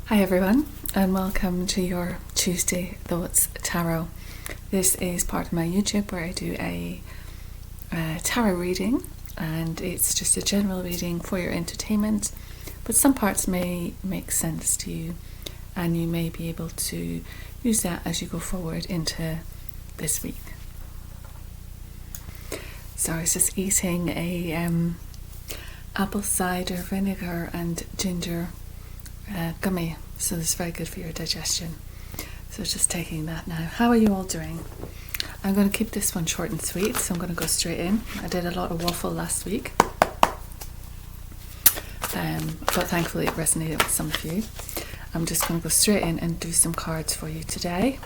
Hi everyone, and welcome to your Tuesday Thoughts Tarot. This is part of my YouTube where I do a tarot reading, and it's just a general reading for your entertainment, but some parts may make sense to you and you may be able to use that as you go forward into this week. So I was just eating a apple cider vinegar and ginger gummy, so it's very good for your digestion. So just taking that now. How are you all doing? I'm going to keep this one short and sweet, so I'm going to go straight in. I did a lot of waffle last week, but thankfully it resonated with some of you. I'm just going to go straight in and do some cards for you today,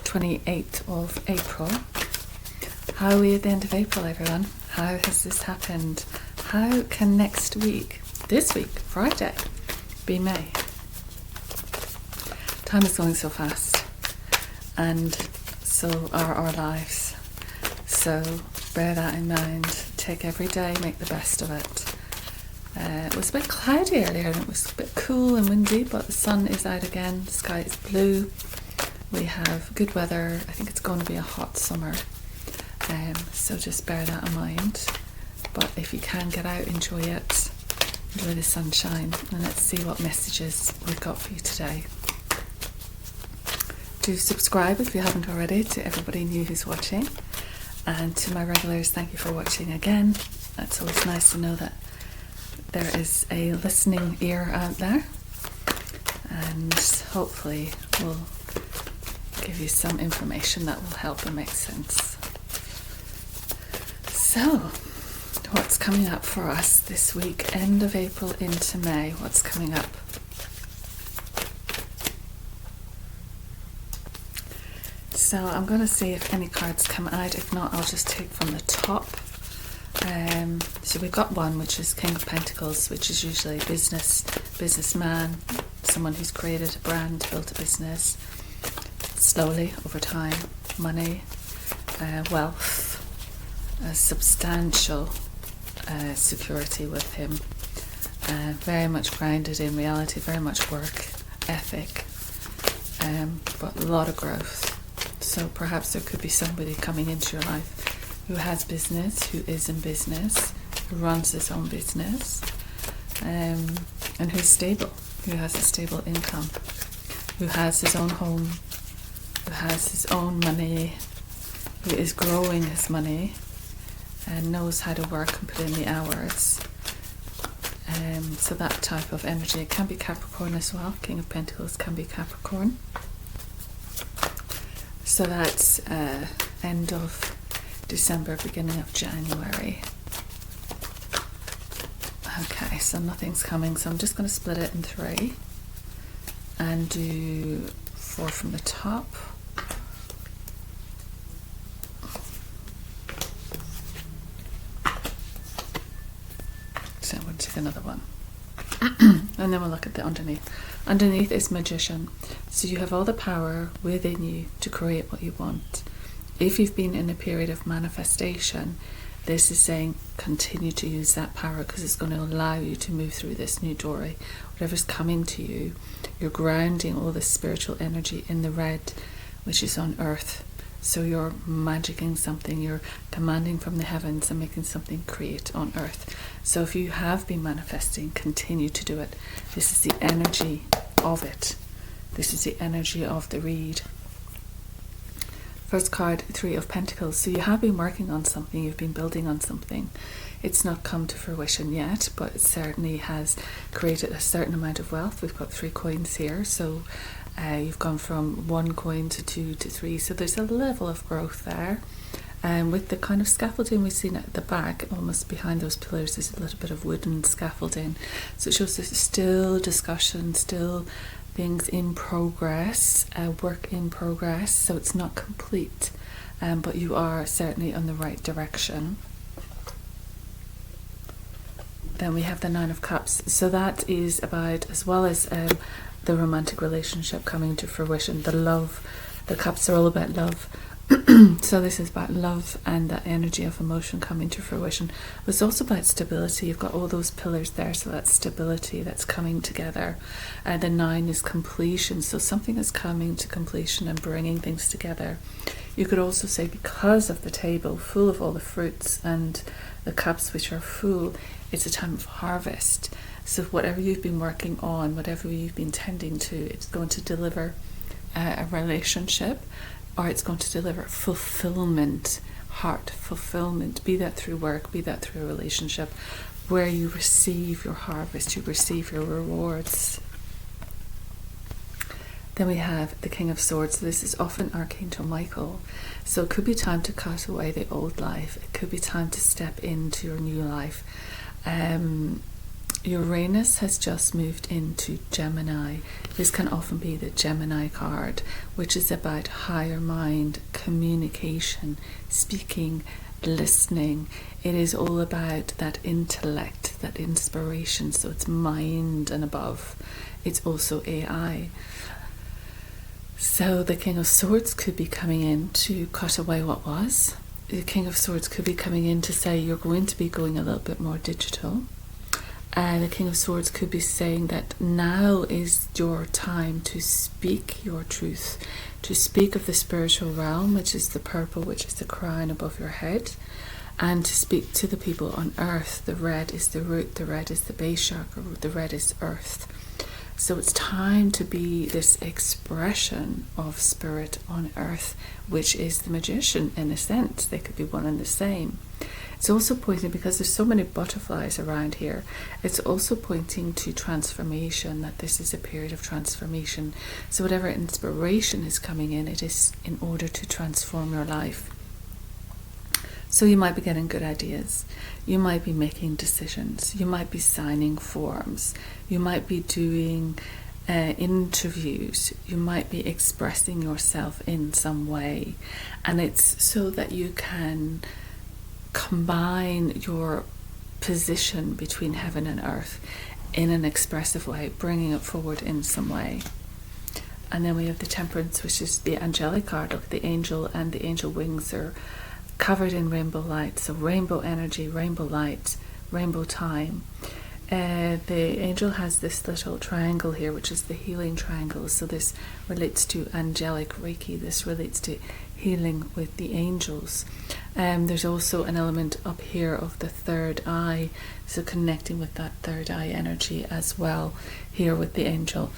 28th of April. How are we at the end of April, everyone? How has this happened? How can next week, this week, Friday, be May? Time is going so fast, and so are our lives. So bear that in mind. Take every day, make the best of it. It was a bit cloudy earlier and it was a bit cool and windy, but the sun is out again, the sky is blue. We have good weather. I think it's going to be a hot summer. So just bear that in mind. But if you can get out, enjoy it. Enjoy the sunshine, and let's see what messages we've got for you today. Do subscribe if you haven't already to everybody new who's watching, and to my regulars, thank you for watching again. It's always nice to know that there is a listening ear out there, and hopefully we'll give you some information that will help and make sense. So what's coming up for us this week, end of April into May? What's coming up? So I'm going to see if any cards come out. If not, I'll just take from the top. So we've got one, which is King of Pentacles, which is usually businessman, someone who's created a brand, built a business slowly over time, money, wealth, substantial security with him, very much grounded in reality, very much work ethic, but a lot of growth. So perhaps there could be somebody coming into your life who has business, who is in business, who runs his own business, and who's stable, who has a stable income, who has his own home, who has his own money, who is growing his money and knows how to work and put in the hours. So that type of energy. It can be Capricorn as well. King of Pentacles can be Capricorn. So that's end of December, beginning of January. Okay, so nothing's coming, so I'm just going to split it in three and do 4 from the top. So we'll take another one. And then we'll look at the underneath. Underneath is Magician. So you have all the power within you to create what you want. If you've been in a period of manifestation, this is saying continue to use that power, because it's going to allow you to move through this new doorway. Whatever's coming to you, you're grounding all this spiritual energy in the red, which is on earth. So you're magicking something, you're commanding from the heavens and making something create on earth. So if you have been manifesting, continue to do it. This is the energy of it. This is the energy of the read. First card, 3 of Pentacles. So you have been working on something, you've been building on something. It's not come to fruition yet, but it certainly has created a certain amount of wealth. We've got 3 coins here, so you've gone from 1 coin to 2 to 3, so there's a level of growth there. And with the kind of scaffolding we've seen at the back, almost behind those pillars, there's a little bit of wooden scaffolding. So it shows there's still discussion, still things in progress, work in progress, so it's not complete, but you are certainly on the right direction. Then we have the 9 of Cups. So that is about, as well as the romantic relationship coming to fruition, the love. The cups are all about love. So this is about love and that energy of emotion coming to fruition. But it's also about stability. You've got all those pillars there, so that's stability that's coming together. The 9 is completion, so something is coming to completion and bringing things together. You could also say, because of the table full of all the fruits and the cups which are full, it's a time of harvest. So whatever you've been working on, whatever you've been tending to, it's going to deliver a relationship, or it's going to deliver fulfillment, heart fulfillment, be that through work, be that through a relationship, where you receive your harvest, you receive your rewards. Then we have the King of Swords. So this is often Archangel Michael. So it could be time to cut away the old life. It could be time to step into your new life. Uranus has just moved into Gemini. This can often be the Gemini card, which is about higher mind, communication, speaking, listening. It is all about that intellect, that inspiration. So it's mind and above. It's also AI. So the King of Swords could be coming in to cut away what was. The King of Swords could be coming in to say you're going to be going a little bit more digital. The King of Swords could be saying that now is your time to speak your truth, to speak of the spiritual realm, which is the purple, which is the crown above your head, and to speak to the people on earth. The red is the root, the red is the base chakra, the red is earth. So it's time to be this expression of spirit on earth, which is the magician in a sense. They could be one and the same. It's also pointing, because there's so many butterflies around here, it's also pointing to transformation, that this is a period of transformation. So whatever inspiration is coming in, it is in order to transform your life. So you might be getting good ideas, you might be making decisions, you might be signing forms, you might be doing interviews, you might be expressing yourself in some way, and it's so that you can combine your position between heaven and earth in an expressive way, bringing it forward in some way. And then we have the Temperance, which is the angelic card. Look, the angel and the angel wings are covered in rainbow light, so rainbow energy, rainbow light, rainbow time. The angel has this little triangle here, which is the healing triangle. So this relates to angelic Reiki. This relates to healing with the angels. There's also an element up here of the third eye, so connecting with that third eye energy as well here with the angel.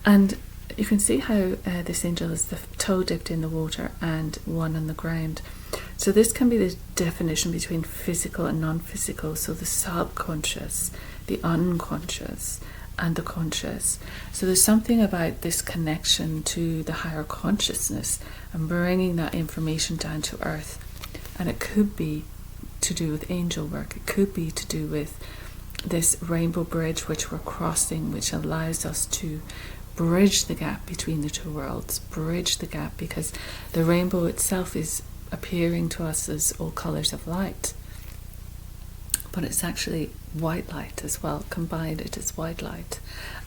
And you can see how this angel is the toe dipped in the water and one on the ground. So this can be the definition between physical and non-physical, so the subconscious, the unconscious, and the conscious. So there's something about this connection to the higher consciousness and bringing that information down to earth. And it could be to do with angel work. It could be to do with this rainbow bridge which we're crossing, which allows us to bridge the gap between the two worlds, bridge the gap, because the rainbow itself is appearing to us as all colours of light, but it's actually white light as well. Combined, it is white light.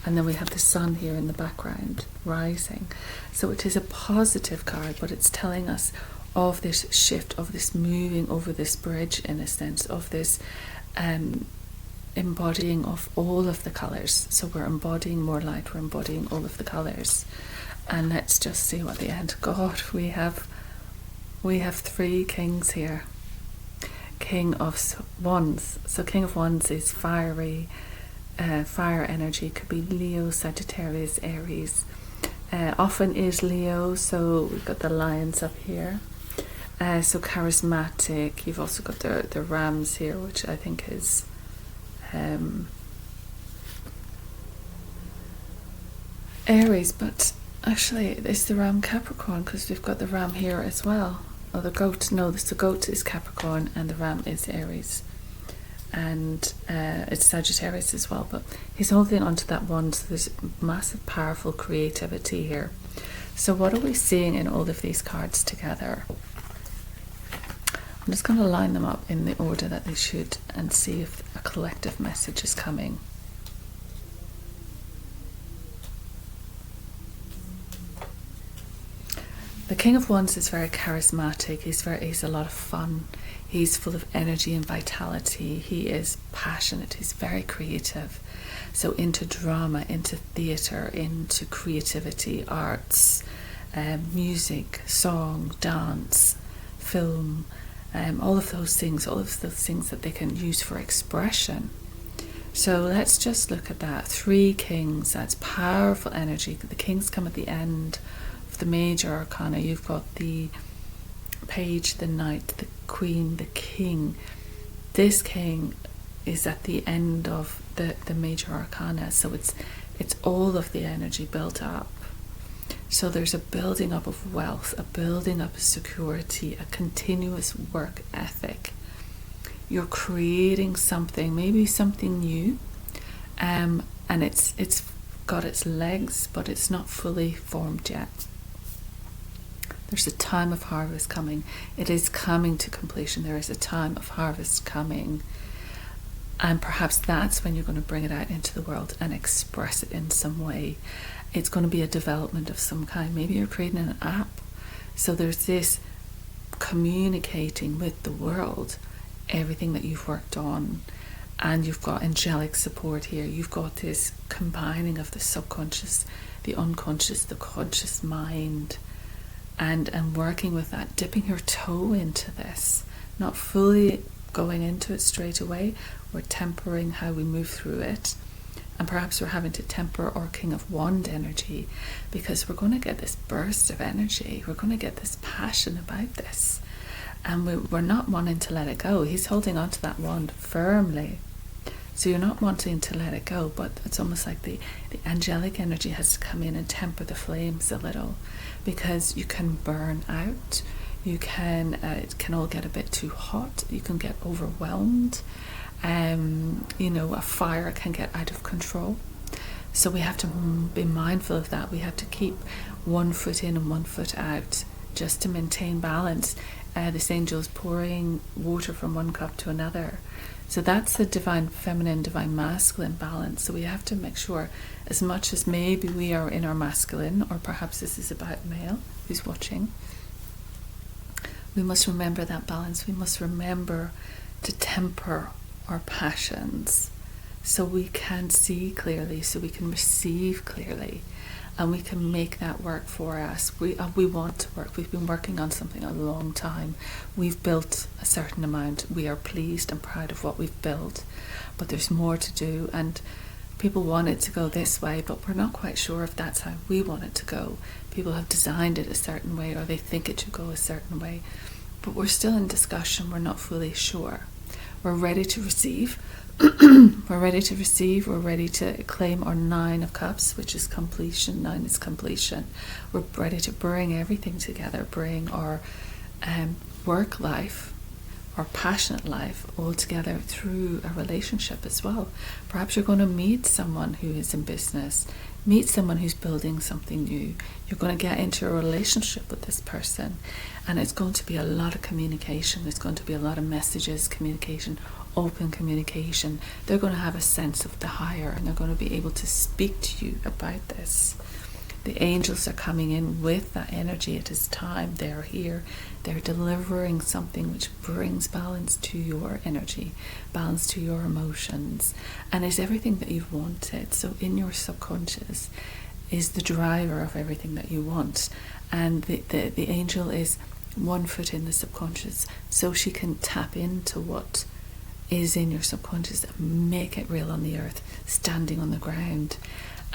And then we have the sun here in the background rising. So it is a positive card, but it's telling us of this shift, of this moving over this bridge, in a sense, of this embodying of all of the colours. So we're embodying more light, we're embodying all of the colours. And let's just see what the end. God, we have 3 kings here. King of Wands. So King of Wands is fiery, fire energy. Could be Leo, Sagittarius, Aries. Often is Leo, so we've got the lions up here. So charismatic. You've also got the rams here, which I think is Aries, but actually it's the ram Capricorn, because we've got the ram here as well. Oh, the goat, no, the goat is Capricorn and the ram is Aries. And it's Sagittarius as well, but he's holding onto that wand, so there's massive, powerful creativity here. So what are we seeing in all of these cards together? I'm just going to line them up in the order that they should and see if a collective message is coming. The King of Wands is very charismatic. He's a lot of fun. He's full of energy and vitality. He is passionate. He's very creative. So into drama, into theatre, into creativity, arts, music, song, dance, film, all of those things that they can use for expression. So let's just look at that. 3 kings, that's powerful energy. The kings come at the end of the major arcana. You've got the page, the knight, the queen, the king. This king is at the end of the major arcana. So it's all of the energy built up. So there's a building up of wealth, a building up of security, a continuous work ethic. You're creating something, maybe something new, and it's got its legs, but it's not fully formed yet. There's a time of harvest coming. It is coming to completion. There is a time of harvest coming, and perhaps that's when you're going to bring it out into the world and express it in some way. It's going to be a development of some kind. Maybe you're creating an app. So there's this communicating with the world, everything that you've worked on, and you've got angelic support here. You've got this combining of the subconscious, the unconscious, the conscious mind, and working with that, dipping your toe into this, not fully going into it straight away. We're tempering how we move through it, and perhaps we're having to temper our King of Wand energy, because we're going to get this burst of energy. We're going to get this passion about this, and we're not wanting to let it go. He's holding on to that wand firmly, so you're not wanting to let it go, but it's almost like the angelic energy has to come in and temper the flames a little, because you can burn out. You can it can all get a bit too hot. You can get overwhelmed. A fire can get out of control. So we have to be mindful of that. We have to keep one foot in and one foot out, just to maintain balance. This angel's pouring water from one cup to another. So that's the divine feminine, divine masculine balance. So we have to make sure, as much as maybe we are in our masculine, or perhaps this is about male who's watching, we must remember that balance. We must remember to temper our passions, so we can see clearly, so we can receive clearly, and we can make that work for us. We want to work. We've been working on something a long time. We've built a certain amount. We are pleased and proud of what we've built, but there's more to do, and people want it to go this way, but we're not quite sure if that's how we want it to go. People have designed it a certain way, or they think it should go a certain way, but we're still in discussion. We're not fully sure. We're ready to receive. We're ready to receive. We're ready to claim our 9 of Cups, which is completion. 9 is completion. We're ready to bring everything together, bring our work life, our passionate life, all together through a relationship as well. Perhaps you're going to meet someone who is in business, meet someone who's building something new. You're going to get into a relationship with this person, and it's going to be a lot of communication. There's going to be a lot of messages, communication, open communication. They're going to have a sense of the higher, and they're going to be able to speak to you about this. The angels are coming in with that energy. It is time. They're here. They're delivering something which brings balance to your energy, balance to your emotions, and is everything that you've wanted. So in your subconscious is the driver of everything that you want, and the angel is 1 foot in the subconscious, so she can tap into what is in your subconscious and make it real on the earth, standing on the ground.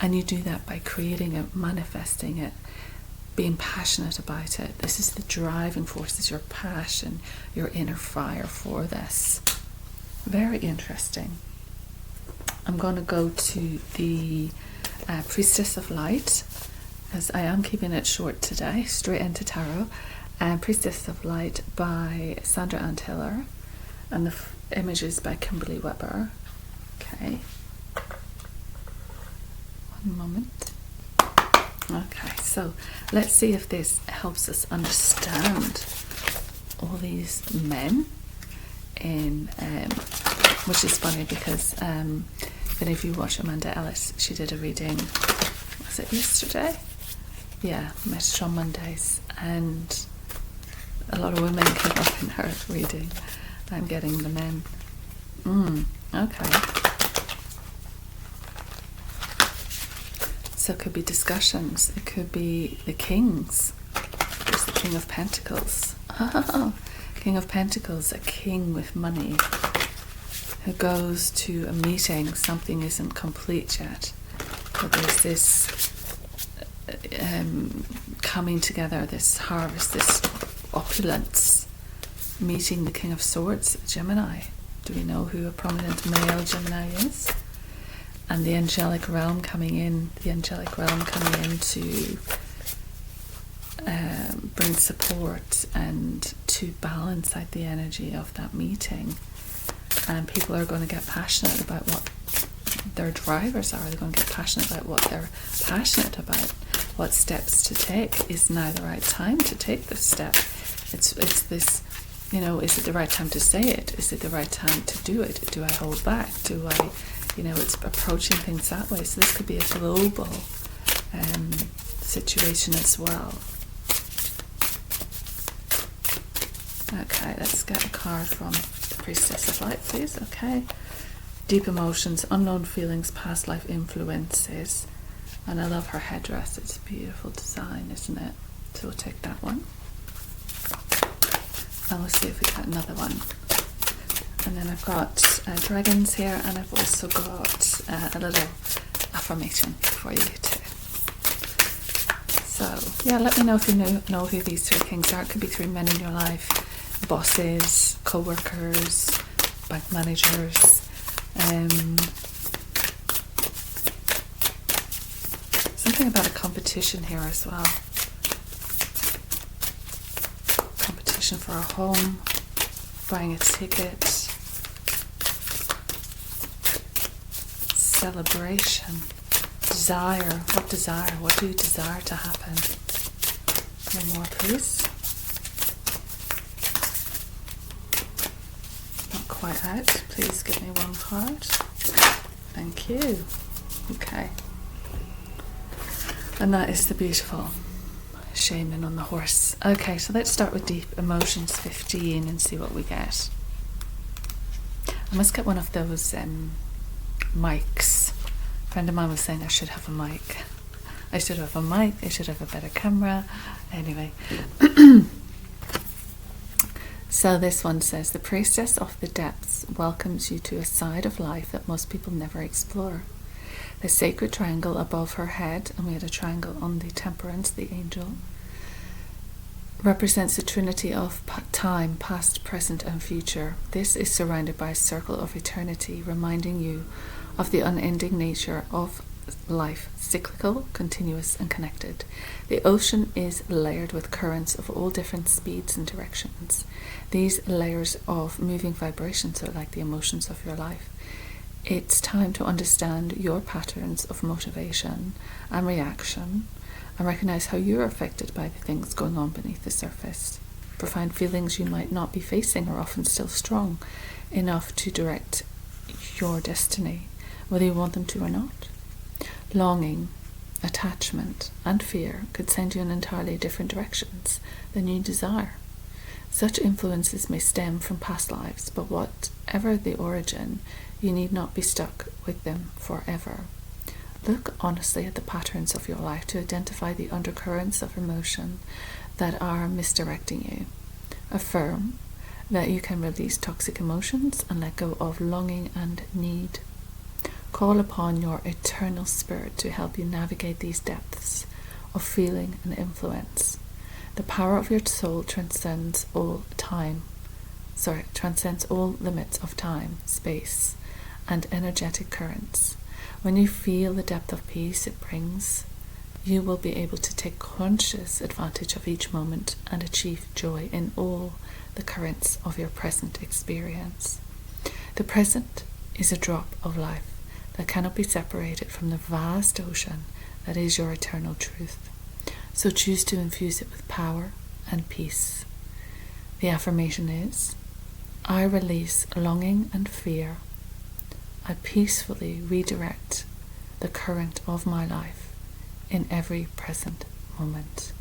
And you do that by creating it, manifesting it, being passionate about it. This is the driving force, is your passion, your inner fire for this. Very interesting. I'm going to go to the Priestess of Light, as I am keeping it short today, straight into tarot. Priestess of Light by Sandra and Hiller, and the images by Kimberly Weber. Okay. One moment. Okay, so let's see if this helps us understand all these men in which is funny because if any of you watch Amanda Ellis, she did a reading, was it yesterday? met Sharman days, and a lot of women came up in her reading. I'm getting the men. Okay. So it could be discussions. It could be the kings. There's the King of Pentacles. King of Pentacles, a king with money who goes to a meeting. Something isn't complete yet, but there's this coming together, this harvest, this opulence, meeting the King of Swords, Gemini. Do we know who a prominent male Gemini is? And the angelic realm coming in, to bring support and to balance out the energy of that meeting. And people are going to get passionate about what their drivers are. They're going to get passionate about what they're passionate about, what steps to take. Is now the right time to take this step? It's this, is it the right time to say it? Is it the right time to do it? Do I hold back? Do I, it's approaching things that way. So this could be a global situation as well. Okay, let's get a card from the Priestess of Light, please. Okay. Deep emotions, unknown feelings, past life influences. And I love her headdress. It's a beautiful design, isn't it? So we'll take that one. And we'll see if we get another one. And then I've got dragons here, and I've also got a little affirmation for you too. So, let me know if you know who these three kings are. It could be three men in your life. Bosses, co-workers, bank managers. Something about a competition here as well. Competition for a home, buying a ticket, celebration, desire. What desire? What do you desire to happen? One more, please. Not quite out. Please give me one card. Thank you. Okay. And that is the beautiful Shaman on the horse. Okay, so let's start with Deep Emotions 15 and see what we get. I must get one of those mics. A friend of mine was saying I should have a mic. I should have a mic. I should have a better camera. Anyway. So this one says, the Priestess of the Depths welcomes you to a side of life that most people never explore. The sacred triangle above her head, and we had a triangle on the Temperance, the angel, represents the trinity of time, past, present, and future. This is surrounded by a circle of eternity, reminding you of the unending nature of life, cyclical, continuous, and connected. The ocean is layered with currents of all different speeds and directions. These layers of moving vibrations are like the emotions of your life. It's time to understand your patterns of motivation and reaction and recognize how you're affected by the things going on beneath the surface. Profound feelings you might not be facing are often still strong enough to direct your destiny, whether you want them to or not. Longing, attachment, and fear could send you in entirely different directions than you desire. Such influences may stem from past lives, but whatever the origin, you need not be stuck with them forever. Look honestly at the patterns of your life to identify the undercurrents of emotion that are misdirecting you. Affirm that you can release toxic emotions and let go of longing and need. Call upon your eternal spirit to help you navigate these depths of feeling and influence. The power of your soul transcends all limits of time, space, and energetic currents. When you feel the depth of peace it brings, you will be able to take conscious advantage of each moment and achieve joy in all the currents of your present experience. The present is a drop of life that cannot be separated from the vast ocean that is your eternal truth. So choose to infuse it with power and peace. The affirmation is, I release longing and fear. I peacefully redirect the current of my life in every present moment.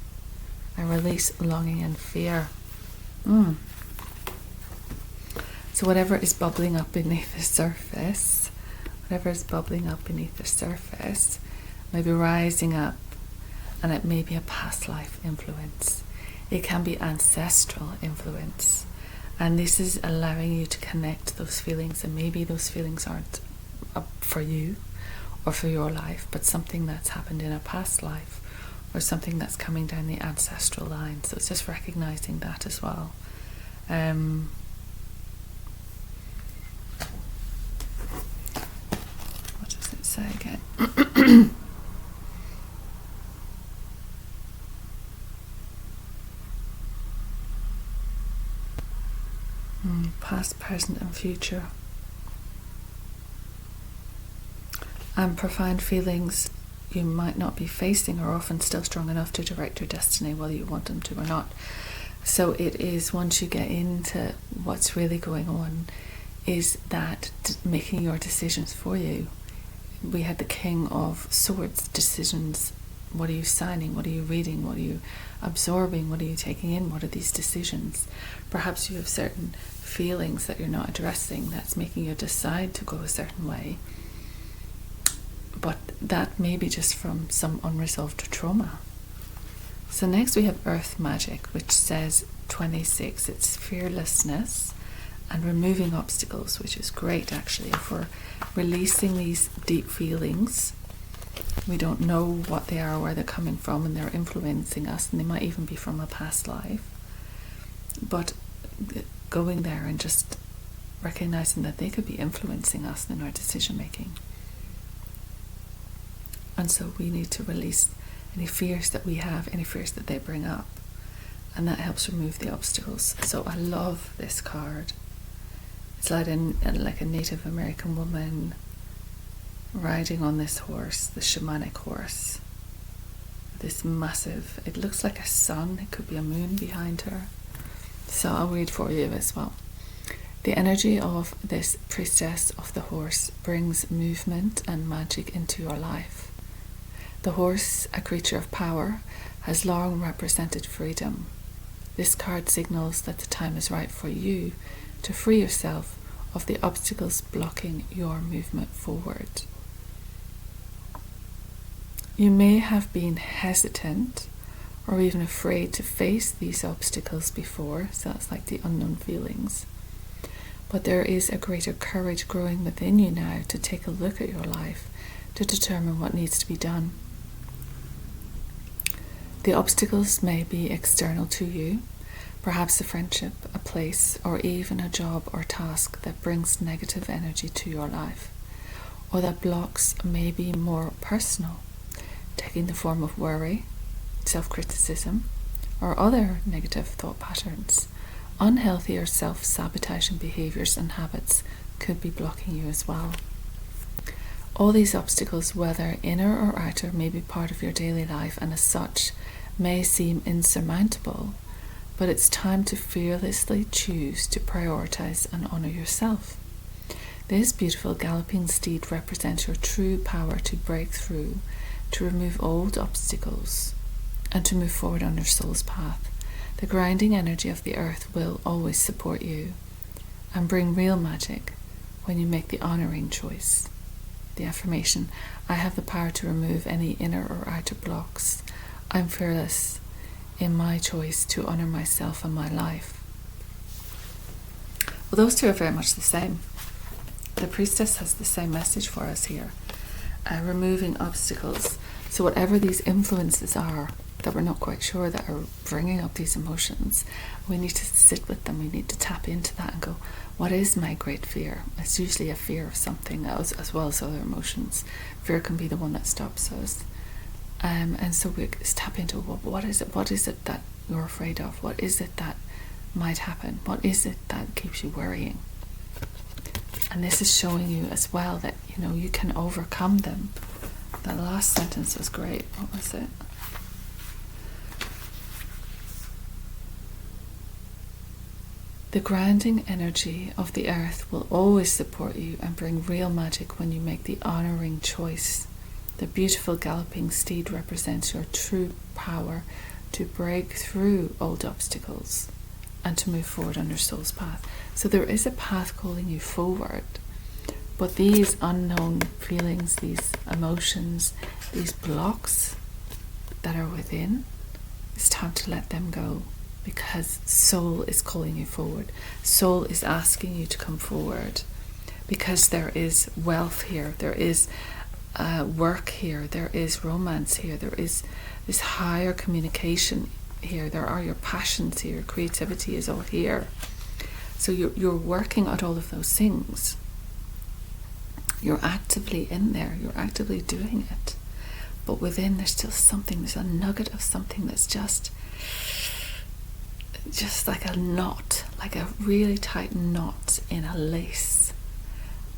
I release longing and fear. So whatever is bubbling up beneath the surface, may be rising up, and it may be a past life influence. It can be ancestral influence. And this is allowing you to connect those feelings, and maybe those feelings aren't for you or for your life, but something that's happened in a past life or something that's coming down the ancestral line. So it's just recognizing that as well. What does it say again? Past, present and future. And profound feelings you might not be facing are often still strong enough to direct your destiny, whether you want them to or not. So it is, once you get into what's really going on, is that making your decisions for you. We had the King of Swords decisions. What are you signing? What are you reading? What are you absorbing? What are you taking in? What are these decisions? Perhaps you have certain feelings that you're not addressing that's making you decide to go a certain way. But that may be just from some unresolved trauma. So next we have Earth Magic, which says 26. It's fearlessness and removing obstacles, which is great actually. If we're releasing these deep feelings, we don't know what they are, where they're coming from, and they're influencing us, and they might even be from a past life. But going there and just recognizing that they could be influencing us in our decision making. And so we need to release any fears that we have, any fears that they bring up, and that helps remove the obstacles. So I love this card. It's like a Native American woman riding on this horse, the shamanic horse. This massive, it looks like a sun, it could be a moon behind her. So I'll read for you as well. The energy of this priestess of the horse brings movement and magic into your life. The horse, a creature of power, has long represented freedom. This card signals that the time is right for you to free yourself of the obstacles blocking your movement forward. You may have been hesitant or even afraid to face these obstacles before, so that's like the unknown feelings. But there is a greater courage growing within you now to take a look at your life, to determine what needs to be done. The obstacles may be external to you, perhaps a friendship, a place, or even a job or task that brings negative energy to your life, or that blocks may be more personal, taking the form of worry, self-criticism, or other negative thought patterns. Unhealthy or self-sabotaging behaviours and habits could be blocking you as well. All these obstacles, whether inner or outer, may be part of your daily life, and as such may seem insurmountable, but it's time to fearlessly choose to prioritise and honour yourself. This beautiful galloping steed represents your true power to break through, to remove old obstacles, and to move forward on your soul's path. The grounding energy of the earth will always support you and bring real magic when you make the honouring choice. The affirmation: I have the power to remove any inner or outer blocks. I'm fearless in my choice to honour myself and my life. Well, those two are very much the same. The priestess has the same message for us here. Removing obstacles. So whatever these influences are that we're not quite sure that are bringing up these emotions, we need to sit with them. We need to tap into that and go, what is my great fear? It's usually a fear of something as well as other emotions. Fear can be the one that stops us. And so we tap into, well, what is it that you're afraid of? What is it that might happen? What is it that keeps you worrying? And this is showing you as well that, you can overcome them. That last sentence was great. What was it? The grounding energy of the earth will always support you and bring real magic when you make the honouring choice The beautiful galloping steed represents your true power to break through old obstacles and to move forward on your soul's path. So there is a path calling you forward, but these unknown feelings, these emotions, these blocks that are within, it's time to let them go, because soul is calling you forward. Soul is asking you to come forward, because there is wealth here, there is work here, there is romance here, there is this higher communication here, there are your passions here, creativity is all here. So you're working at all of those things. You're actively in there, you're actively doing it. But within there's still something, there's a nugget of something that's just like a knot, like a really tight knot in a lace.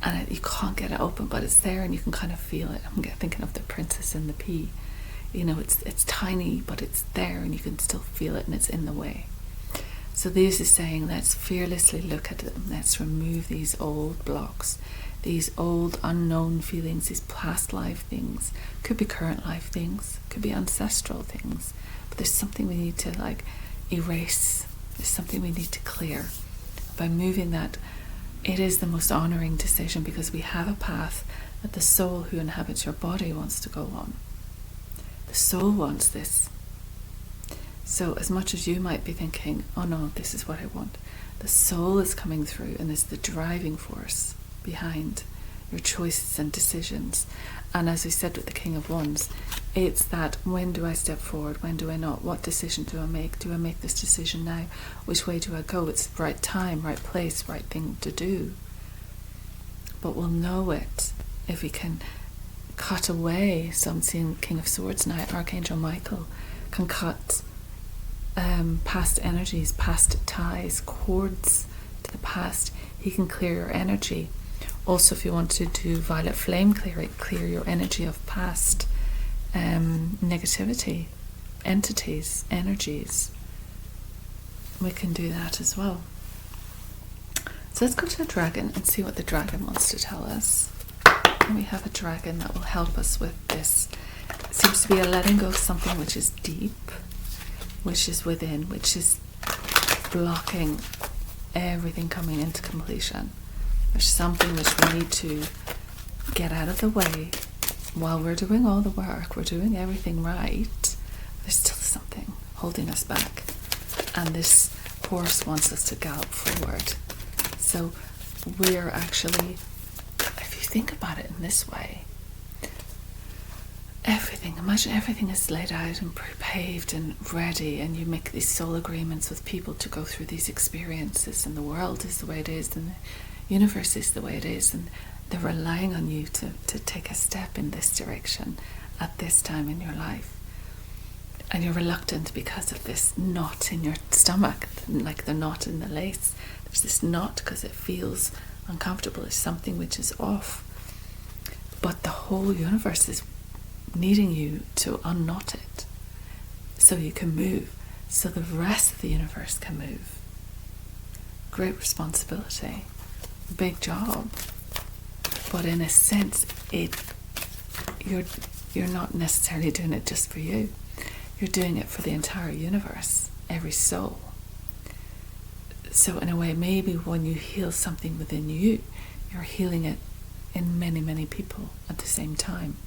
And you can't get it open, but it's there and you can kind of feel it. I'm thinking of the Princess and the Pea. You know, it's tiny, but it's there and you can still feel it, and it's in the way. So this is saying, let's fearlessly look at them. Let's remove these old blocks, these old unknown feelings, these past life things. Could be current life things, could be ancestral things. But there's something we need to erase. There's something we need to clear. By moving that, it is the most honouring decision, because we have a path that the soul who inhabits your body wants to go on. The soul wants this. So as much as you might be thinking, oh no, this is what I want, the soul is coming through and is the driving force behind your choices and decisions. And as we said with the King of Wands, it's that, when do I step forward, when do I not, what decision do I make this decision now, which way do I go? It's the right time, right place, right thing to do. But we'll know it if we can cut away. So I'm seeing King of Swords now, Archangel Michael can cut past energies, past ties, cords to the past. He can clear your energy. Also, if you want to do violet flame clearing, clear your energy of past negativity, entities, energies. We can do that as well. So let's go to the dragon and see what the dragon wants to tell us. And we have a dragon that will help us with this. It seems to be a letting go of something which is deep, which is within, which is blocking everything coming into completion. There's something which we need to get out of the way. While we're doing all the work, we're doing everything right, there's still something holding us back. And this horse wants us to gallop forward. So we're actually, if you think about it in this way, imagine everything is laid out and pre-paved and ready, and you make these soul agreements with people to go through these experiences, and the world is the way it is, and the universe is the way it is, and they're relying on you to take a step in this direction at this time in your life. And you're reluctant because of this knot in your stomach, like the knot in the lace. There's this knot because it feels uncomfortable. It's something which is off. But the whole universe is needing you to unknot it so you can move, so the rest of the universe can move. Great responsibility, big job. But in a sense, you're not necessarily doing it just for you. You're doing it for the entire universe, every soul. So in a way, maybe when you heal something within you, you're healing it in many, many people at the same time.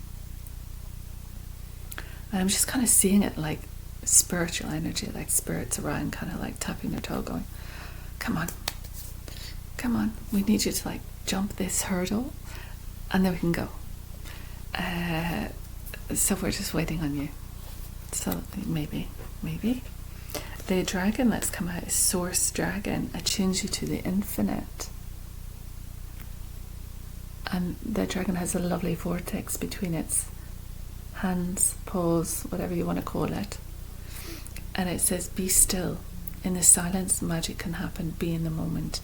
And I'm just kind of seeing it like spiritual energy, like spirits around, kind of like tapping their toe, going, come on, we need you to like jump this hurdle, and then we can go. So we're just waiting on you. So maybe. The dragon that's come out is Source Dragon, attunes you to the infinite. And the dragon has a lovely vortex between its hands, paws, whatever you want to call it. And it says, be still. In the silence, magic can happen. Be in the moment.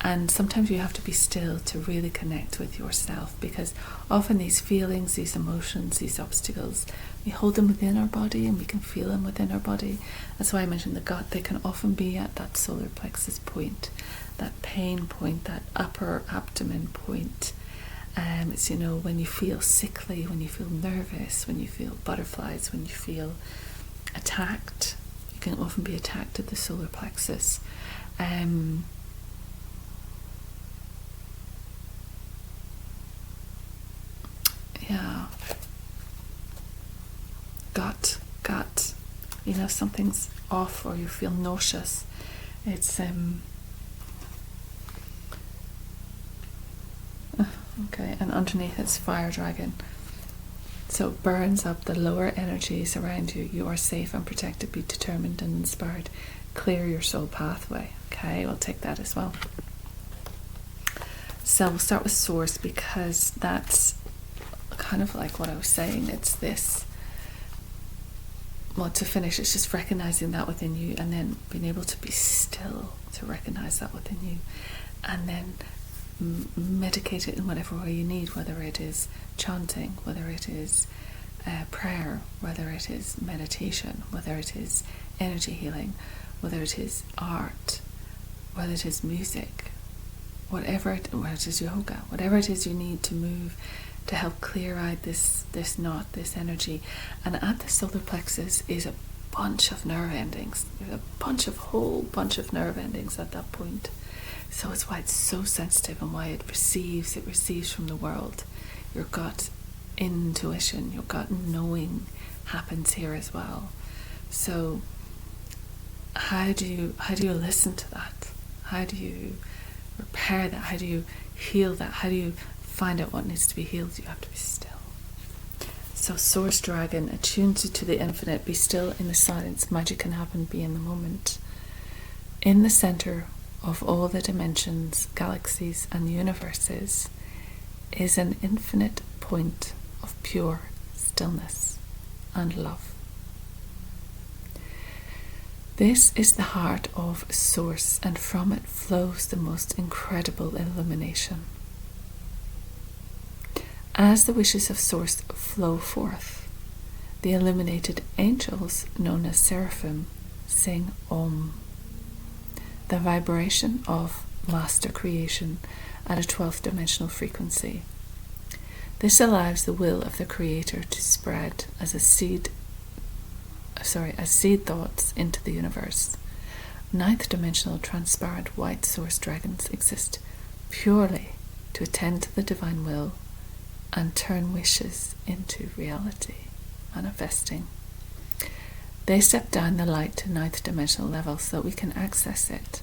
And sometimes you have to be still to really connect with yourself, because often these feelings, these emotions, these obstacles, we hold them within our body and we can feel them within our body. That's why I mentioned the gut. They can often be at that solar plexus point, that pain point, that upper abdomen point. It's, when you feel sickly, when you feel nervous, when you feel butterflies, when you feel attacked. You can often be attacked at the solar plexus. Gut, something's off, or you feel nauseous. It's okay, and underneath it's fire dragon. So it burns up the lower energies around you. You are safe and protected. Be determined and inspired. Clear your soul pathway. Okay, we'll take that as well. So we'll start with source, because that's kind of like what I was saying. It's this. Well, to finish, it's just recognizing that within you, and then being able to be still to recognize that within you, and then medicate it in whatever way you need, whether it is chanting, whether it is prayer, whether it is meditation, whether it is energy healing, whether it is art, whether it is music, whether it is yoga, whatever it is you need to move to help clear out this knot, this energy. And at the solar plexus is a bunch of nerve endings. There's a whole bunch of nerve endings at that point. So it's why it's so sensitive, and why it receives from the world. Your gut intuition, your gut knowing happens here as well. So how do you listen to that? How do you repair that? How do you heal that? How do you find out what needs to be healed? You have to be still. So Source Dragon attunes you to the infinite. Be still in the silence. Magic can happen. Be in the moment. In the center of all the dimensions, galaxies, and universes is an infinite point of pure stillness and love. This is the heart of Source, and from it flows the most incredible illumination. As the wishes of Source flow forth, the illuminated angels, known as seraphim, sing Om, the vibration of master creation at a 12th dimensional frequency. This allows the will of the Creator to spread as seed thoughts into the universe. 9th dimensional transparent white source dragons exist purely to attend to the divine will and turn wishes into reality, manifesting. They step down the light to 9th dimensional level so that we can access it.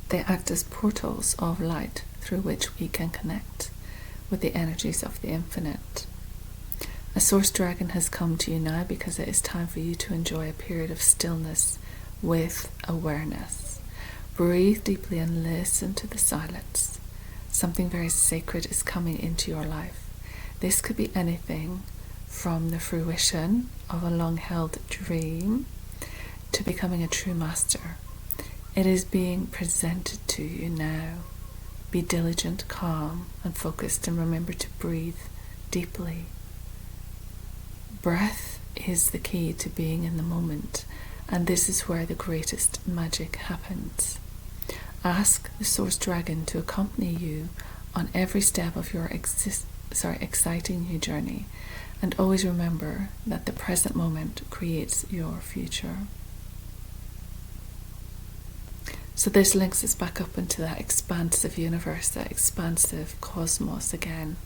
They act as portals of light through which we can connect with the energies of the infinite. A source dragon has come to you now because it is time for you to enjoy a period of stillness with awareness. Breathe deeply and listen to the silence. Something very sacred is coming into your life. This could be anything from the fruition of a long-held dream to becoming a true master. It is being presented to you now. Be diligent, calm, and focused, and remember to breathe deeply. Breath is the key to being in the moment, and this is where the greatest magic happens. Ask the Source Dragon to accompany you on every step of your exciting new journey, and always remember that the present moment creates your future. So this links us back up into that expansive universe, that expansive cosmos again,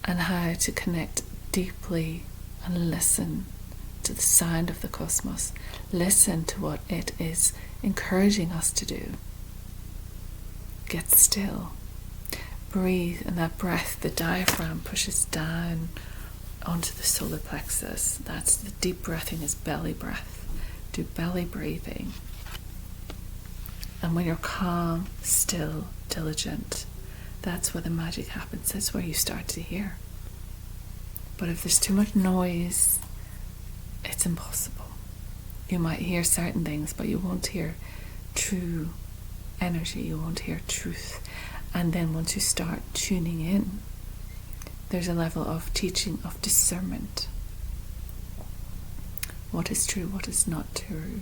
and how to connect deeply and listen to the sound of the cosmos. Listen to what it is encouraging us to do. Get still. Breathe, and that breath, the diaphragm, pushes down onto the solar plexus. That's the deep breathing, is belly breath. Do belly breathing. And when you're calm, still, diligent, that's where the magic happens. That's where you start to hear. But if there's too much noise, it's impossible. You might hear certain things, but you won't hear true energy. You won't hear truth. And then once you start tuning in, there's a level of teaching, of discernment. What is true? What is not true?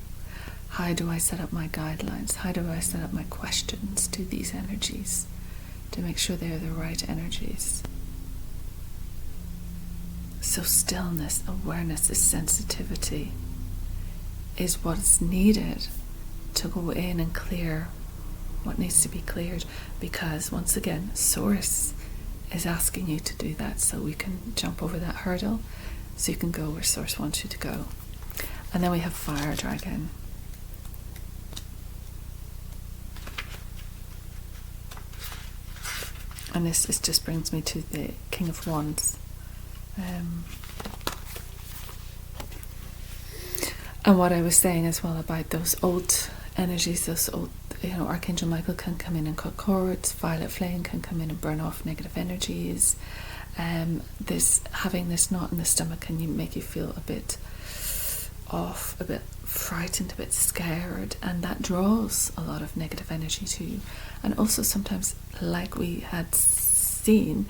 How do I set up my guidelines? How do I set up my questions to these energies to make sure they're the right energies. So stillness, awareness, this sensitivity is what's needed to go in and clear what needs to be cleared, because once again, Source is asking you to do that, so we can jump over that hurdle so you can go where Source wants you to go. And then we have Fire Dragon. And this just brings me to the King of Wands. And what I was saying as well about those old energies, those old, Archangel Michael can come in and cut cords, Violet Flame can come in and burn off negative energies. Having this knot in the stomach can make you feel a bit off, a bit frightened, a bit scared, and that draws a lot of negative energy to you. And also sometimes, like we had seen,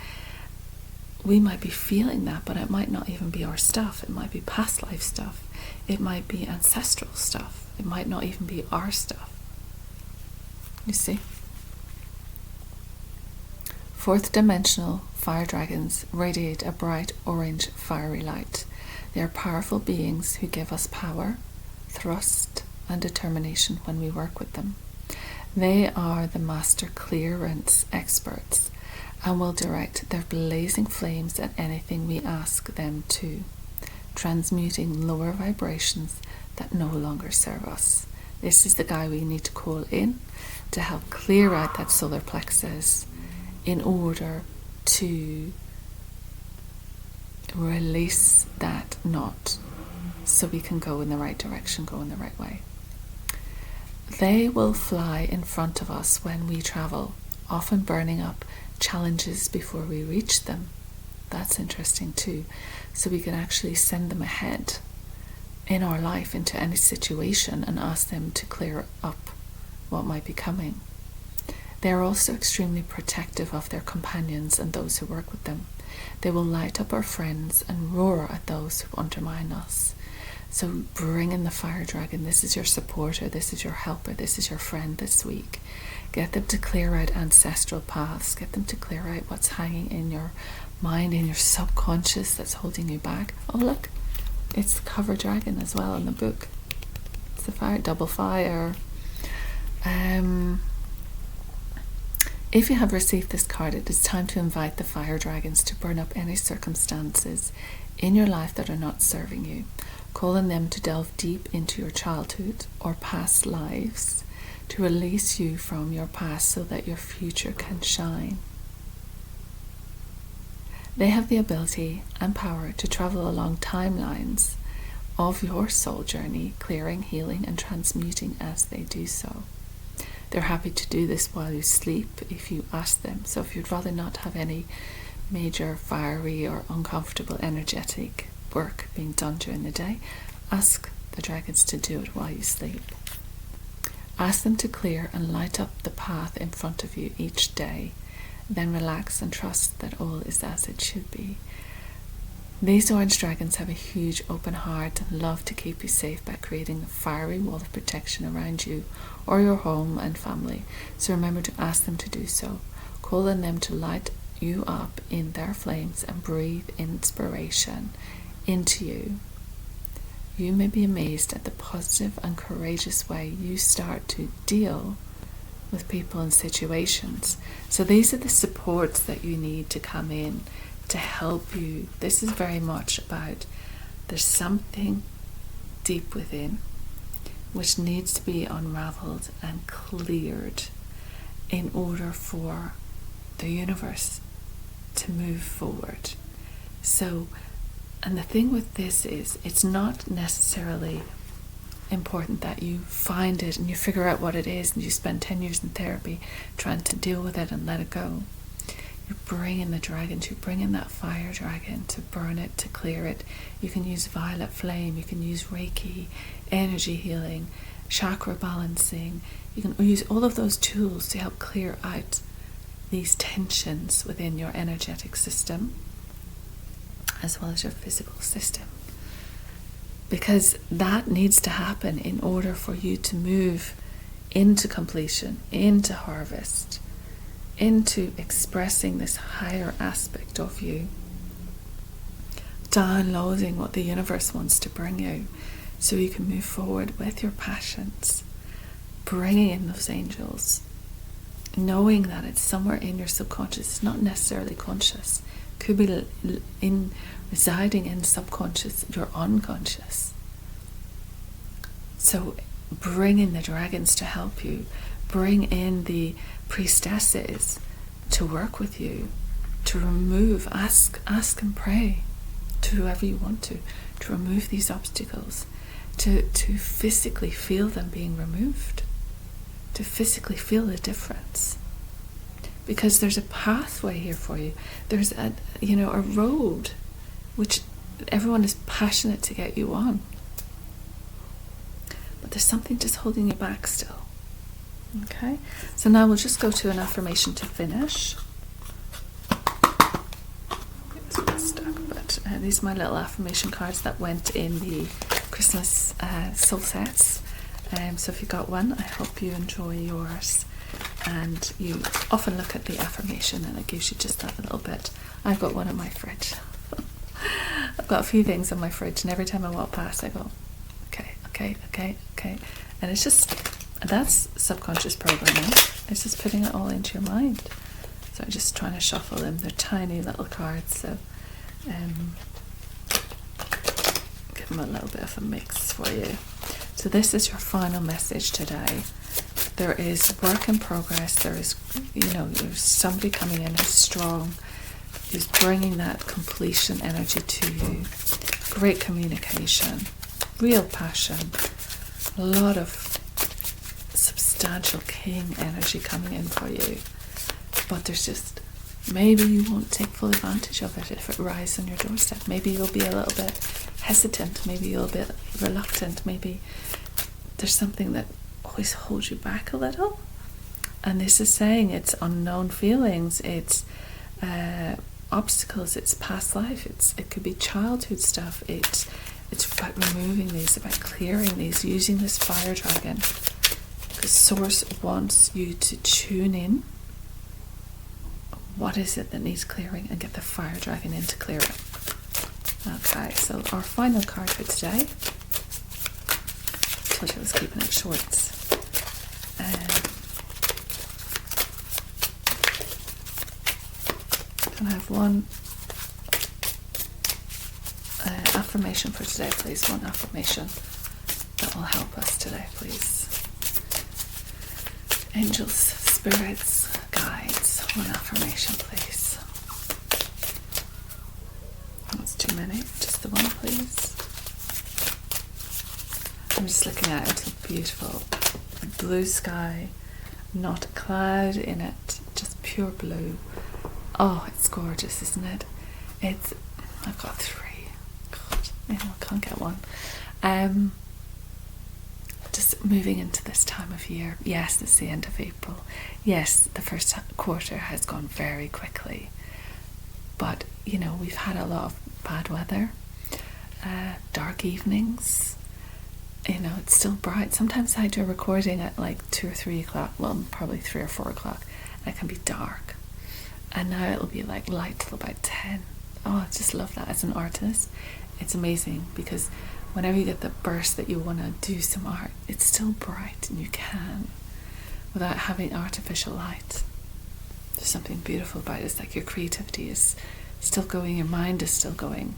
we might be feeling that, but it might not even be our stuff. It might be past life stuff. It might be ancestral stuff. It might not even be our stuff. You see? Fourth dimensional fire dragons radiate a bright orange fiery light. They are powerful beings who give us power, thrust, and determination when we work with them. They are the master clearance experts and will direct their blazing flames at anything we ask them to, transmuting lower vibrations that no longer serve us. This is the guy we need to call in to help clear out that solar plexus in order to release that knot so we can go in the right direction, go in the right way. They will fly in front of us when we travel, often burning up challenges before we reach them. That's interesting too. So we can actually send them ahead in our life into any situation and ask them to clear up what might be coming. They are also extremely protective of their companions and those who work with them. They will light up our friends and roar at those who undermine us. So bring in the fire dragon. This is your supporter, this is your helper, this is your friend this week. Get them to clear out ancestral paths. Get them to clear out what's hanging in your mind, in your subconscious that's holding you back. Oh look, it's the cover dragon as well in the book. It's the fire, double fire. If you have received this card, it is time to invite the fire dragons to burn up any circumstances in your life that are not serving you. Call on them to delve deep into your childhood or past lives, to release you from your past so that your future can shine. They have the ability and power to travel along timelines of your soul journey, clearing, healing, and transmuting as they do so. They're happy to do this while you sleep if you ask them. So if you'd rather not have any major fiery or uncomfortable energetic work being done during the day, ask the dragons to do it while you sleep. Ask them to clear and light up the path in front of you each day. Then relax and trust that all is as it should be. These orange dragons have a huge open heart and love to keep you safe by creating a fiery wall of protection around you or your home and family. So remember to ask them to do so. Call on them to light you up in their flames and breathe inspiration into you. You may be amazed at the positive and courageous way you start to deal with people and situations. So these are the supports that you need to come in to help you. This is very much about there's something deep within which needs to be unraveled and cleared in order for the universe to move forward. So, and the thing with this is it's not necessarily important that you find it and you figure out what it is and you spend 10 years in therapy trying to deal with it and let it go. You bring in the dragon, you bring in that fire dragon to burn it, to clear it. You can use violet flame, you can use Reiki, energy healing, chakra balancing. You can use all of those tools to help clear out these tensions within your energetic system as well as your physical system. Because that needs to happen in order for you to move into completion, into harvest, into expressing this higher aspect of you, downloading what the universe wants to bring you so you can move forward with your passions, bringing in those angels, knowing that it's somewhere in your subconscious. It's not necessarily conscious. It could be residing in subconscious, your unconscious. So bring in the dragons to help you. Bring in the priestesses to work with you, to remove, ask and pray to whoever you want to remove these obstacles, to physically feel them being removed, to physically feel the difference. Because there's a pathway here for you. There's a road which everyone is passionate to get you on. But there's something just holding you back still. Okay, so now we'll just go to an affirmation to finish. It's a bit stuck, but these are my little affirmation cards that went in the Christmas soul sets. So if you got one, I hope you enjoy yours. And you often look at the affirmation and it gives you just that little bit. I've got one in my fridge. I've got a few things in my fridge, and every time I walk past I go, okay. And it's just, that's subconscious programming. It's just putting it all into your mind. So I'm just trying to shuffle them. They're tiny little cards, so give them a little bit of a mix for you. So this is your final message today. There is work in progress. There is, there's somebody coming in who's strong, who's bringing that completion energy to you. Great communication, real passion, a lot of substantial king energy coming in for you. But there's just, maybe you won't take full advantage of it if it arrives on your doorstep. Maybe you'll be a little bit hesitant. Maybe you'll be a bit reluctant. Maybe there's something that always holds you back a little. And this is saying it's unknown feelings, it's obstacles, it's past life, it could be childhood stuff. It's about removing these, about clearing these, using this fire dragon. Because Source wants you to tune in. What is it that needs clearing, and get the fire dragon in to clear it. Okay, so our final card for today. I told you I was keeping it short. Can I have one affirmation for today, please? One affirmation that will help us today, please. Angels, spirits, guides. One affirmation, please. That's too many. Just the one, please. I'm just looking at it. It's a beautiful blue sky, not a cloud in it, just pure blue. Oh, it's gorgeous, isn't it? I've got 3. God, I can't get one. Just moving into this time of year. Yes, it's the end of April. Yes, the first quarter has gone very quickly. But, we've had a lot of bad weather, dark evenings. It's still bright. Sometimes I do a recording at like 2 or 3 o'clock. Well, probably 3 or 4 o'clock. And it can be dark. And now it'll be like light till about 10. Oh, I just love that. As an artist, it's amazing because whenever you get the burst that you want to do some art, it's still bright and you can without having artificial light. There's something beautiful about it. It's like your creativity is still going, your mind is still going.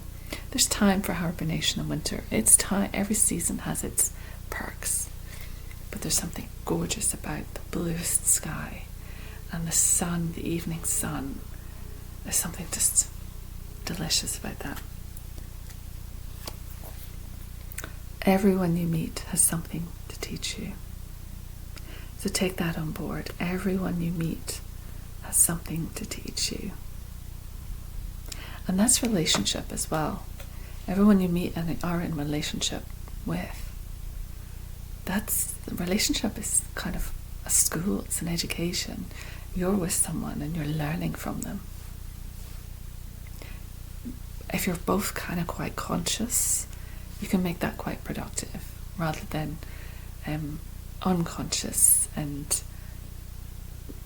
There's time for hibernation in winter. It's time. Every season has its perks. But there's something gorgeous about the bluest sky and the sun, the evening sun. There's something just delicious about that. Everyone you meet has something to teach you. So take that on board. Everyone you meet has something to teach you. And that's relationship as well. Everyone you meet and are in relationship with, the relationship is kind of a school, it's an education. You're with someone and you're learning from them. If you're both kind of quite conscious, you can make that quite productive rather than unconscious. And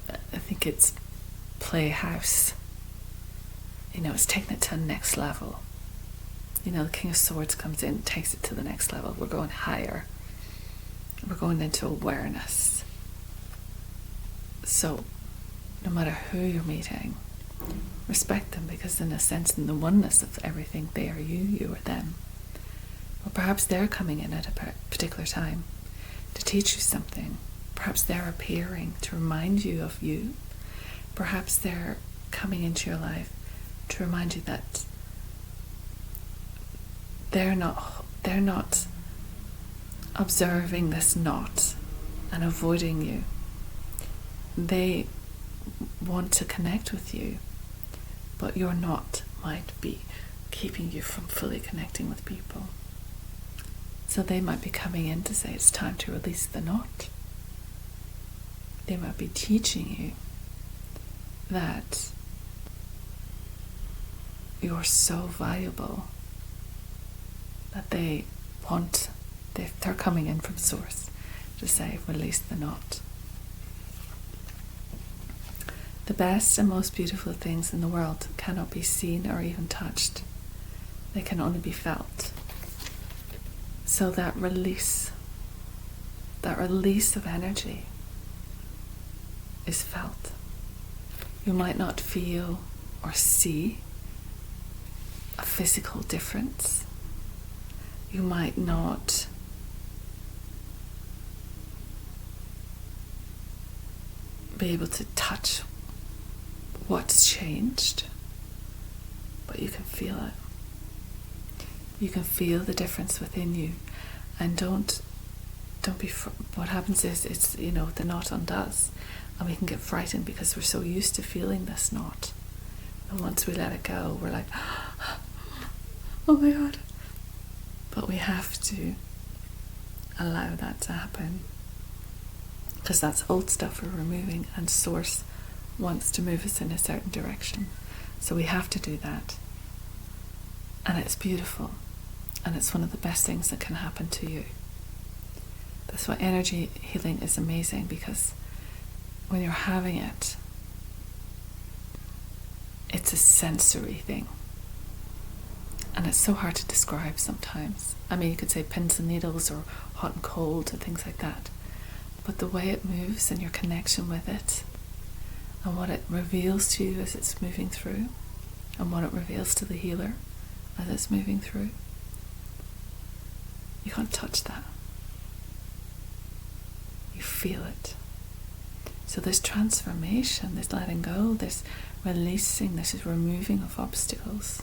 I think it's playhouse. It's taking it to the next level. The King of Swords comes in, takes it to the next level. We're going higher. We're going into awareness. So, no matter who you're meeting, respect them, because in a sense, in the oneness of everything, they are you, you are them. Or perhaps they're coming in at a particular time to teach you something. Perhaps they're appearing to remind you of you. Perhaps they're coming into your life to remind you that they're not observing this knot and avoiding you. They want to connect with you, but your knot might be keeping you from fully connecting with people. So they might be coming in to say it's time to release the knot. They might be teaching you that you're so valuable that they're coming in from source to say release the knot. The best and most beautiful things in the world cannot be seen or even touched. They can only be felt. So that release of energy is felt. You might not feel or see a physical difference. You might not be able to touch what's changed, but you can feel it. You can feel the difference within you, and don't be. What happens is it's the knot undoes, and we can get frightened because we're so used to feeling this knot, and once we let it go, we're like, oh my God. But we have to allow that to happen, because that's old stuff we're removing, and source wants to move us in a certain direction. So we have to do that. And it's beautiful. And it's one of the best things that can happen to you. That's why energy healing is amazing, because when you're having it, it's a sensory thing. And it's so hard to describe sometimes. I mean, you could say pins and needles or hot and cold and things like that. But the way it moves and your connection with it, and what it reveals to you as it's moving through, and what it reveals to the healer as it's moving through, you can't touch that. You feel it. So this transformation, this letting go, this releasing, this is removing of obstacles,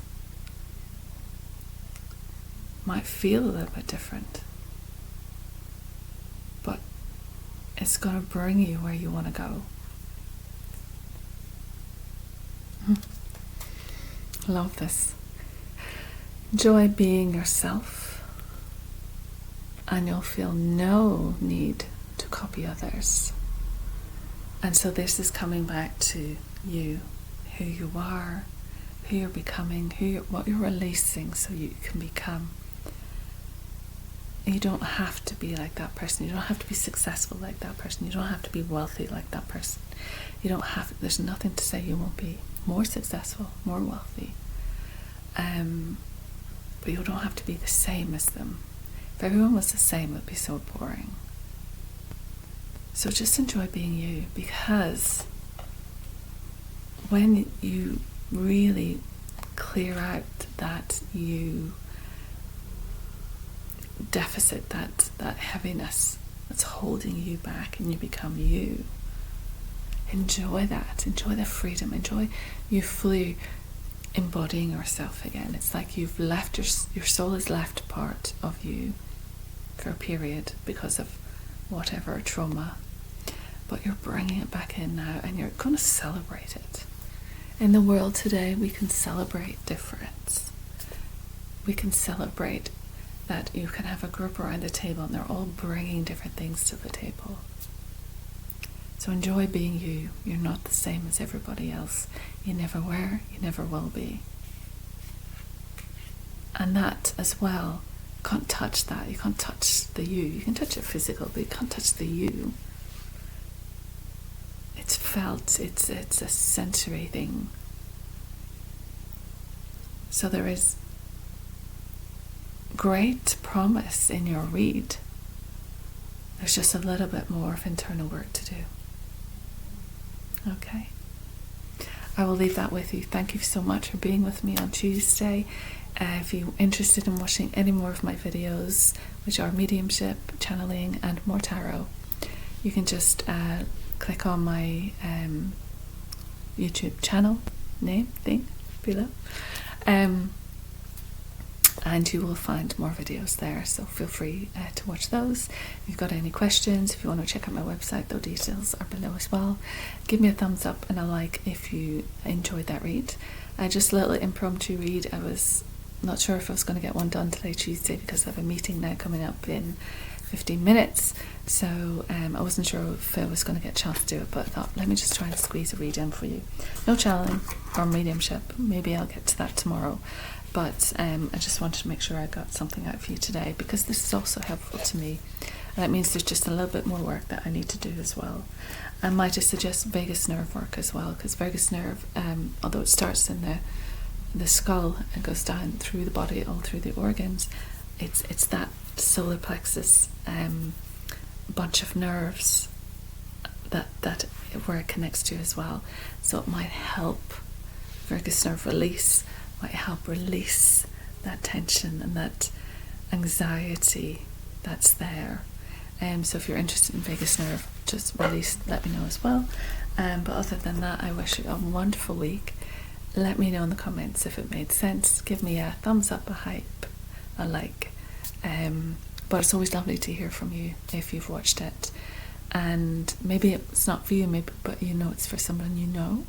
might feel a little bit different, but it's going to bring you where you want to go. Love this. Enjoy being yourself, and you'll feel no need to copy others. And so this is coming back to you, who you are, who you're becoming, what you're releasing, so you can become. You don't have to be like that person. You don't have to be successful like that person. You don't have to be wealthy like that person. There's nothing to say you won't be more successful, more wealthy. But you don't have to be the same as them. If everyone was the same, it would be so boring. So just enjoy being you, because when you really clear out that you deficit, that heaviness that's holding you back, and you become you, enjoy that. Enjoy the freedom. Enjoy you fully embodying yourself again. It's like you've left your soul has left part of you for a period because of whatever trauma, but you're bringing it back in now, and you're going to celebrate it. In the world today, we can celebrate difference. We can celebrate that you can have a group around the table and they're all bringing different things to the table. So enjoy being you. You're not the same as everybody else. You never were, you never will be. And that as well, you can't touch that. You can't touch the you. You can touch it physical, but you can't touch the you. It's felt. It's a sensory thing. So there is great promise in your read. There's just a little bit more of internal work to do. Okay. I will leave that with you. Thank you so much for being with me on Tuesday. If you're interested in watching any more of my videos, which are mediumship, channeling, and more tarot, you can just click on my YouTube channel name thing below. And you will find more videos there, so feel free to watch those. If you've got any questions, if you want to check out my website, those details are below as well. Give me a thumbs up and a like if you enjoyed that read. Just a little impromptu read. I was not sure if I was going to get one done today, Tuesday, because I have a meeting now coming up in 15 minutes, so I wasn't sure if I was going to get a chance to do it, but I thought, let me just try and squeeze a read in for you. No channeling or mediumship, maybe I'll get to that tomorrow, but I just wanted to make sure I got something out for you today, because this is also helpful to me, and that means there's just a little bit more work that I need to do as well. I might just suggest vagus nerve work as well, because vagus nerve, although it starts in the skull and goes down through the body, all through the organs, it's that solar plexus bunch of nerves that where it connects to as well. So it might help vagus nerve release, might help release that tension and that anxiety that's there. So if you're interested in vagus nerve, just release, let me know as well. But other than that, I wish you a wonderful week. Let me know in the comments if it made sense. Give me a thumbs up, a hype, a like. But it's always lovely to hear from you if you've watched it. And maybe it's not for you, but you know it's for someone you know.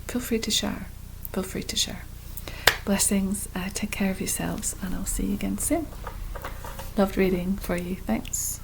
Feel free to share. Feel free to share. Blessings. Take care of yourselves, and I'll see you again soon. Loved reading for you. Thanks.